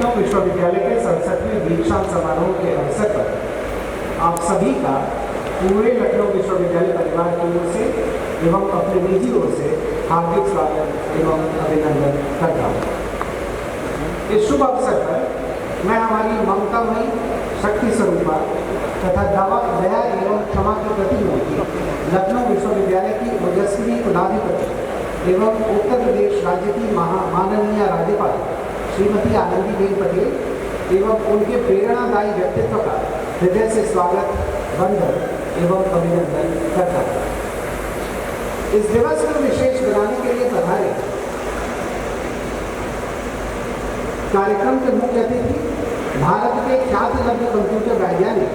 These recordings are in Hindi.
विश्वविद्यालय के 67वें दीक्षांत समारोह के अवसर पर आप सभी का पूरे लखनऊ विश्वविद्यालय परिवार की ओर से एवं अपने निजी ओर से हार्दिक स्वागत एवं अभिनंदन करता हूँ। इस शुभ अवसर पर मैं हमारी ममतामयी शक्ति स्वरूपा तथा दया एवं क्षमा की प्रतिमूर्ति लखनऊ विश्वविद्यालय की ओजस्वी कुलाधिपति एवं उत्तर प्रदेश राज्य की माननीय राज्यपाल श्रीमती आनंदीबेन पटेल एवं उनके प्रेरणादायी व्यक्तित्व का हृदय से स्वागत, वंदन एवं अभिनंदन करता हूँ। इस दिवस को विशेष बनाने के लिए पधारे कार्यक्रम के मुख्य अतिथि भारत के ख्यातिलब्ध कंप्यूटर वैज्ञानिक,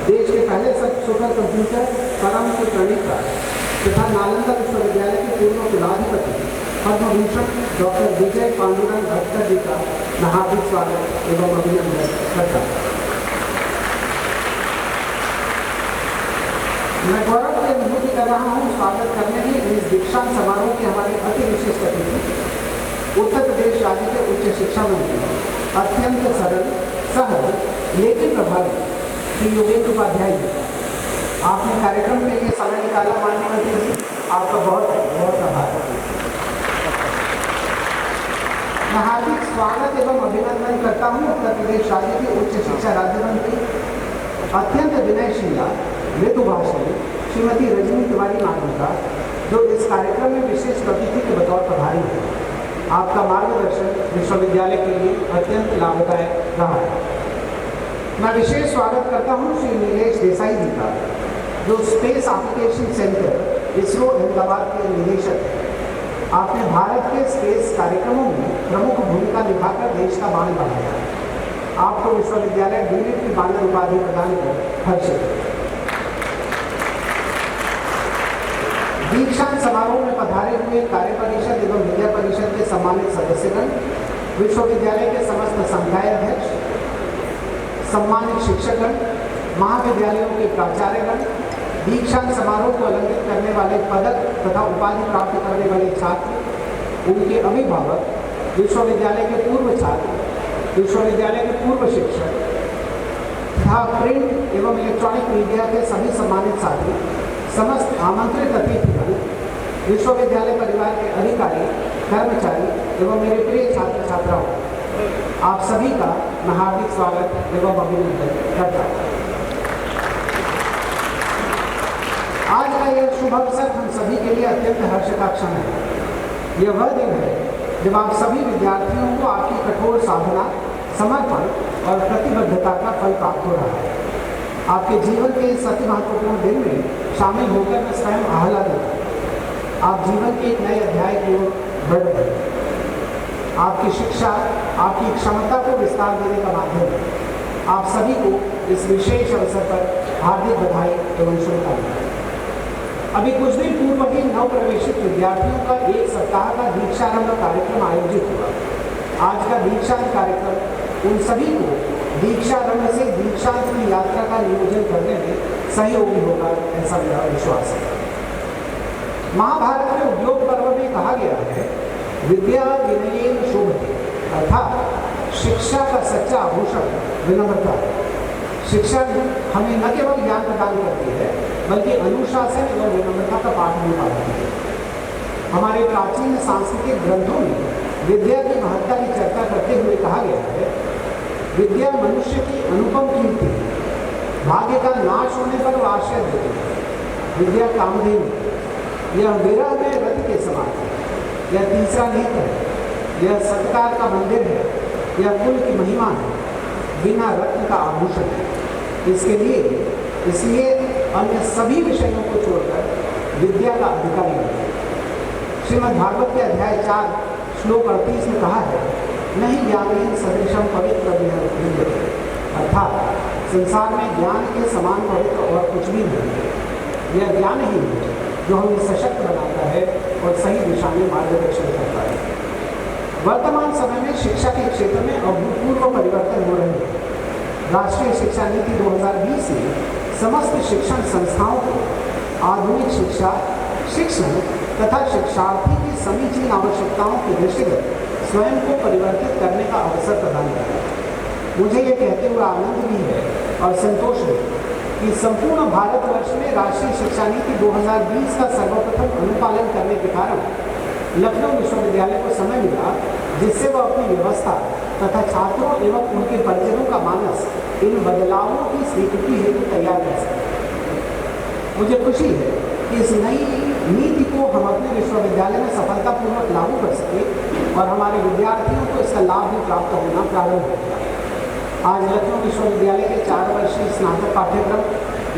देश के पहले सुपर कंप्यूटर परम के प्रणेता तथा नालंदा विश्वविद्यालय के पूर्व कुलाधिपति पद्म भूषण डॉक्टर विजय पांडुरंग भट्टर जी का मैं हार्दिक स्वागत एवं अभिनंदन करता हूँ। मैं गौरव की अनुभूति कर रहा हूँ स्वागत करने की इस दीक्षांत समारोह के हमारे अति विशिष्ट अतिथि उत्तर प्रदेश राज्य के उच्च शिक्षा मंत्री, अत्यंत सरल, सहज लेकिन प्रभावी श्री योगेंद्र उपाध्याय जी। आपने कार्यक्रम के लिए समय निकाला, माननीय मंत्री जी, आपका बहुत बहुत आभार। मैं हार्दिक स्वागत एवं अभिनंदन करता हूँ उत्तर प्रदेश राज्य के उच्च शिक्षा राज्य मंत्री, अत्यंत विनयशीला मृदुभाषी श्रीमती रजनी तिवारी मैडम का, जो इस कार्यक्रम में विशेष अतिथि के बतौर पधारी है। आपका मार्गदर्शन विश्वविद्यालय के लिए अत्यंत लाभदायक रहा है। मैं विशेष स्वागत करता हूँ श्री नीलेश देसाई जी का, जो space application centre ISRO Ahmedabad के निदेशक हैं। आपने भारत के स्पेस कार्यक्रमों में प्रमुख भूमिका निभाकर देश का मान बढ़ाया। आपको विश्वविद्यालय डीलिट की बानर उपाधि प्रदान कर हर्षित। दीक्षांत समारोह में पधारे हुए कार्य परिषद एवं विद्या परिषद के सम्मानित सदस्यगण, विश्वविद्यालय के समस्त संकाय अध्यक्ष, सम्मानित शिक्षकगण, महाविद्यालयों के प्राचार्यगण, दीक्षांत समारोह को अलंकृत करने वाले पदक तथा उपाधि प्राप्त करने वाले छात्र, उनके अभिभावक, विश्वविद्यालय के पूर्व छात्र, विश्वविद्यालय के पूर्व शिक्षक तथा प्रिंट एवं इलेक्ट्रॉनिक मीडिया के सभी सम्मानित साथी, समस्त आमंत्रित अतिथिगण, विश्वविद्यालय परिवार के अधिकारी, कर्मचारी एवं मेरे प्रिय छात्र छात्राओं, आप सभी का मैं हार्दिक स्वागत एवं अभिनंदन करता हूँ। आज का यह शुभ अवसर हम सभी के लिए अत्यंत हर्ष का क्षण है। यह वह दिन है जब आप सभी विद्यार्थियों को आपकी कठोर साधना, समर्पण और प्रतिबद्धता का फल प्राप्त हो रहा है। आपके जीवन के इस अति महत्वपूर्ण दिन में शामिल होकर मैं स्वयं आह्लादित हूँ। आप जीवन के एक नए अध्याय की ओर बढ़ रहे हैं। आपकी शिक्षा आपकी क्षमता को विस्तार देने का माध्यम है। आप सभी को इस विशेष अवसर पर हार्दिक बधाई एवं शुभकामनाएं। अभी कुछ दिन पूर्व ही नव प्रवेशित विद्यार्थियों का एक सप्ताह का दीक्षारंभ कार्यक्रम आयोजित हुआ। आज का दीक्षांत कार्यक्रम उन सभी को दीक्षारंभ से दीक्षांत की यात्रा का नियोजन करने में सहयोगी होगा, ऐसा मेरा विश्वास है। महाभारत में उद्योग पर्व में कहा गया है, विद्या विनयेन शोभते, अर्थात शिक्षा का सच्चा आभूषण विनम्रता है। शिक्षा हमें न केवल ज्ञान प्रदान करती है, बल्कि अनुशासन एवं विनम्रता का पाठ भी पढ़ाती है। हमारे प्राचीन सांस्कृतिक ग्रंथों में विद्या की महत्ता की चर्चा करते हुए कहा गया है, विद्या मनुष्य की अनुपम कीर्ति है, भाग्य का नाश होने पर वो आश्रय देती है। विद्या कामधेनु, यह विरह में रति के समान है, यह तीसरा नेत्र है, यह सत्कार का मंदिर है, यह कुल की महिमा है, बिना रत्न का आभूषण है। इसलिए अन्य सभी विषयों को छोड़कर विद्या का अधिकारी है। श्रीमद् भागवत के अध्याय 4 श्लोक 38 में कहा है, नहीं ज्ञानेन सदृशम पवित्र विद्यते, अर्थात संसार में ज्ञान के समान पवित्र और कुछ भी नहीं है। यह ज्ञान ही है जो हमें सशक्त बनाता है और सही दिशा में मार्गदर्शन करता है। वर्तमान समय में शिक्षा के क्षेत्र में अभूतपूर्व परिवर्तन हो रहे हैं। राष्ट्रीय शिक्षा नीति 2020 में समस्त शिक्षण संस्थाओं को आधुनिक शिक्षा, शिक्षण तथा शिक्षार्थी की समीचीन आवश्यकताओं के दृष्टिगत स्वयं को परिवर्तित करने का अवसर प्रदान करें। मुझे ये कहते हुए आनंद भी है और संतोष है कि संपूर्ण भारतवर्ष में राष्ट्रीय शिक्षा नीति 2020 का सर्वप्रथम अनुपालन करने के कारण लखनऊ विश्वविद्यालय को समय मिला जिससे वह अपनी व्यवस्था तथा छात्रों एवं उनके परिजनों का मानस इन बदलावों की स्वीकृति हेतु तैयार कर सके। मुझे खुशी है कि इस नई नीति को हम अपने विश्वविद्यालय में सफलतापूर्वक लागू कर सके और हमारे विद्यार्थियों को इसका लाभ भी प्राप्त होना प्रारंभ हो गया। आज लखनऊ विश्वविद्यालय के 4 वर्षीय स्नातक पाठ्यक्रम,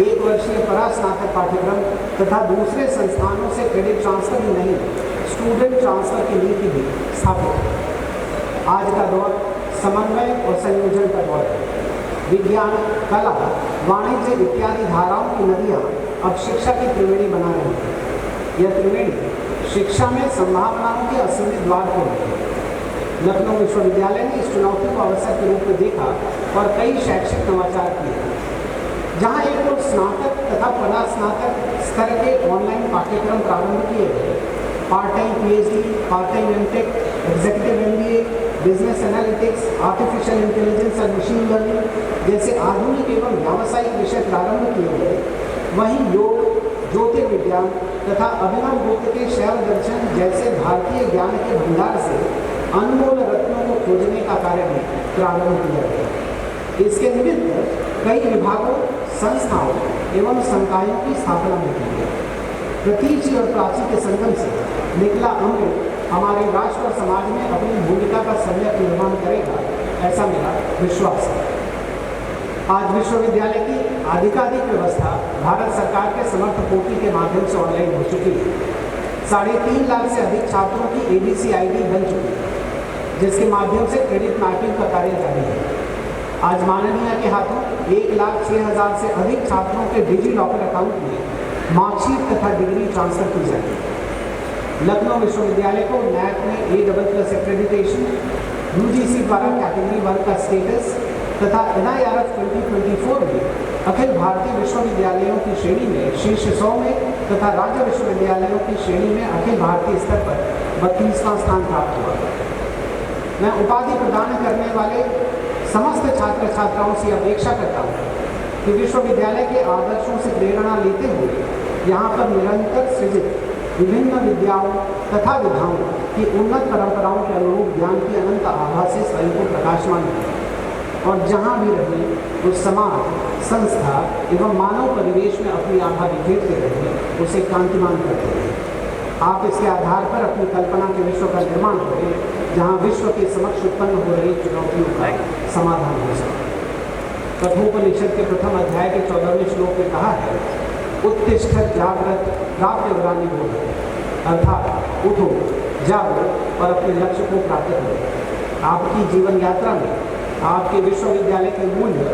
1 वर्षीय परास्नातक पाठ्यक्रम तथा दूसरे संस्थानों से क्रेडिट ट्रांसफर ही नहीं, स्टूडेंट ट्रांसफर की नीति भी स्थापित है। आज का दौर समन्वय और संयोजन का दौर है। विज्ञान, कला, वाणिज्य इत्यादि धाराओं की नदियाँ अब शिक्षा की त्रिवेणी बना रही है। यह त्रिवेणी शिक्षा में संभावनाओं के असीमित द्वार खोल रही है। लखनऊ विश्वविद्यालय ने इस चुनौती को अवसर के रूप में देखा और कई शैक्षिक नवाचार किए। जहाँ एक ओर स्नातक तथा परास्नातक स्तर के ऑनलाइन पाठ्यक्रम प्रारंभ किए गए, part time PhD, part time MTech, executive MBA, business analytics, artificial intelligence और मशीन लर्निंग जैसे आधुनिक एवं व्यावसायिक विषय प्रारंभ किए गए, वहीं योग, ज्योतिर्विज्ञान तथा अभिनव बुद्ध के शैव दर्शन जैसे भारतीय ज्ञान के भंडार से अनमोल रत्नों को खोजने का कार्य भी प्रारंभ किया गया। इसके निमित्त कई विभागों, संस्थाओं एवं संकायों की स्थापना भी की गई। प्रतीचि और प्राची के संगम से निकला अमृत हमारे राष्ट्र और समाज में अपनी भूमिका का सम्यक निर्माण करेगा, ऐसा मेरा विश्वास है। आज विश्वविद्यालय की आधिकारिक व्यवस्था भारत सरकार के समर्थ पोर्टल के माध्यम से ऑनलाइन हो चुकी है। 3.5 लाख से अधिक छात्रों की ABC ID बन चुकी है, जिसके माध्यम से क्रेडिट मैपिंग का कार्य जारी है। आज माननीय के हाथों 1,06,000 से अधिक छात्रों के डिजी लॉकर अकाउंट में मार्कशीट तथा डिग्री ट्रांसफर की जाएगी। लखनऊ विश्वविद्यालय को NAAC में A++ एक्रेडिटेशन, UGC द्वारा कैटेगरी 1 का स्टेटस तथा NIRF 2024 में अखिल भारतीय विश्वविद्यालयों की श्रेणी में शीर्ष 100 में तथा राज्य विश्वविद्यालयों की श्रेणी में अखिल भारतीय स्तर पर 32वां स्थान प्राप्त हुआ। मैं उपाधि प्रदान करने वाले समस्त छात्र छात्राओं से अपेक्षा करता हूँ कि विश्वविद्यालय के आदर्शों से प्रेरणा लेते हुए यहाँ पर निरंतर सृजित विभिन्न विद्याओं तथा विधाओं की उन्नत परंपराओं के अनुरूप ज्ञान की अनंत आभा से स्वयं को प्रकाशमान करें और जहाँ भी रहें उस समाज, संस्था एवं मानव परिवेश में अपनी आभा बिखेरते रहें, उसे कांतिमान करते रहें। आप इसके आधार पर अपनी कल्पना के विश्व का निर्माण करें, जहाँ विश्व के समक्ष उत्पन्न हो रही चुनौतियों का समाधान हो सके। कठोपनिषद के प्रथम अध्याय के 14वें श्लोक में कहा है, उत्तिष्ठत जागृत प्राप्य वरानि बोध, अर्थात उठो, जागो और अपने लक्ष्य को प्राप्त करो। आपकी जीवन यात्रा में आपके विश्वविद्यालय के मूल्य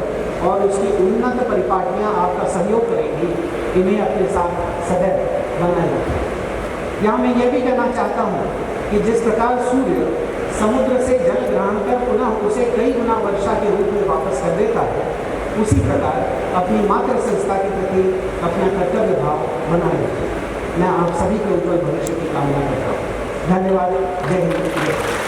और उसकी उन्नत परिपाटियाँ आपका सहयोग करेंगी। इन्हें अपने साथ सदैव बनाए रखें। यहाँ मैं यह भी कहना चाहता हूँ कि जिस प्रकार सूर्य समुद्र से जल ग्रहण कर पुनः उसे कई गुना वर्षा के रूप में वापस कर देता है, उसी प्रकार अपनी मातृ संस्था के प्रति अपना कर्तव्य भाव बनाए रखें। मैं आप सभी के उज्जवल भविष्य की कामना करता हूँ। धन्यवाद। जय हिंद।